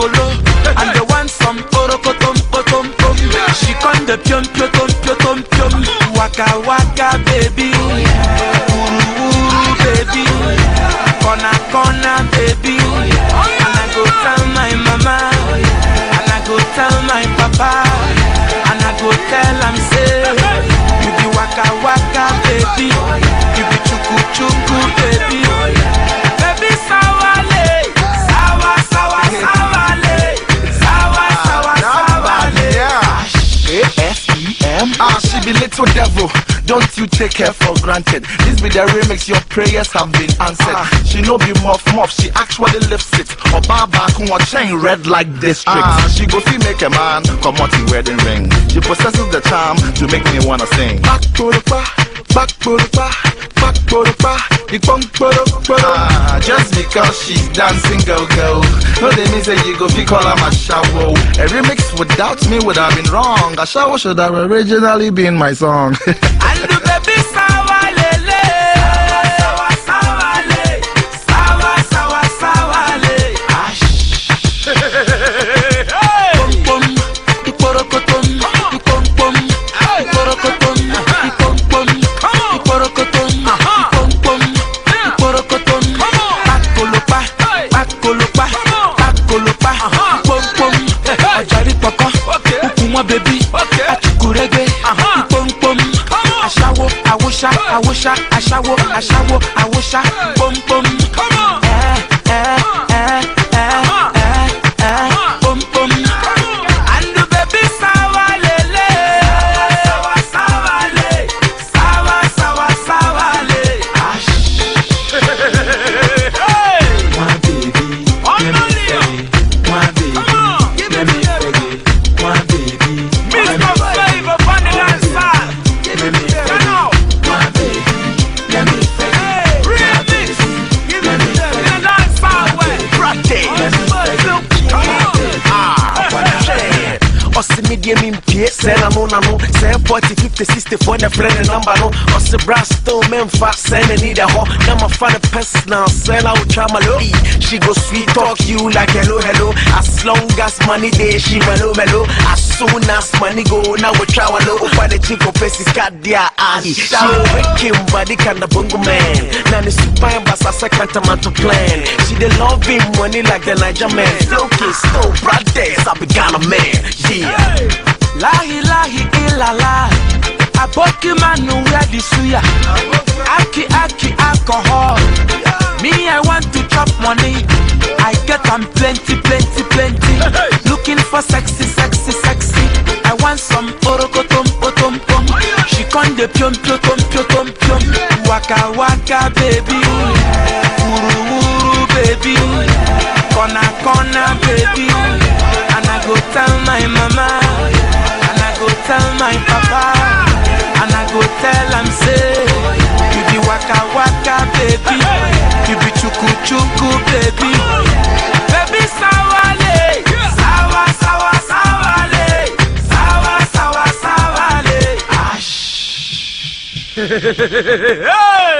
kolo, and they want some orokotom potom pom. She come the pium pium pium pium. Waka waka baby, uru uru baby, kona kona baby. And I go tell my mama, and I go tell my papa, and I go tell am say, you be waka waka baby, you be chuku chuku baby. Baby sawale, sawa sawa sawale, sawa sawa sawale. ASEM. She be little devil. Don't you take her for granted. This be the remix, your prayers have been answered. She no be muff, she actually lifts it. Or baba who chain red like district. She go see make a man come out the wedding ring. She possesses the charm to make me wanna sing. Back to the bar, back to the bar, back to the bar. Just because she's dancing, go. No, they mean say you go pick all of my Ashawo. A remix without me would have been wrong. Ashawo should have originally been my song. And the baby sawalele, sawa sawale, sawa sawa sawale. Pom pom, iporokotom, ipom pom, iporokotom, ipom pom, iporokotom, ipom pom, iporokotom. Pakolopa, pakolopa, pakolopa, ipom pom. Ajari poko, ukuma baby, achukurege, ipom pom. Ashawo, awusha, awusha, ashawo, ashawo, awusha, pom pom. Pom pom. And the baby sawalele, sawa sawale, sawa sawa sawale. My baby, let me faggy. My baby, let me faggy. My baby, Mr. Flavour, vanilla and salt. let me faggy. My baby, let me faggy. remix. Give me the dance salt way. Media mean pie, send a no, send 40, 50, 60 for the friend and number no. Osse brasto, men fast, send a need a ho. Now my father personal, send out chamalo. She go sweet talk you like hello. As long as money day, she mellow. As soon as money go, now we try low. By the chico face is got their eye. She wicked body kind of bungo man. Now the super bass a second time to plan. She the love him money like the Niger man. Flow kiss, no brothers, I began a man. Yeah. Lahi lahi ilala, aboki manu where the suya. Aki alcohol. Me I want to chop money. I get am plenty. Looking for sexy. I want some orokotom potom pom. She con the pium pium. Waka waka baby, uru uru baby, kona baby. And I go tell my mama, and I go tell my papa, and I go tell am say, you be waka waka baby, you be chuku chuku baby. Baby sawale, sawa sawa sawale, sawa sawa sawale. Ash. Hey.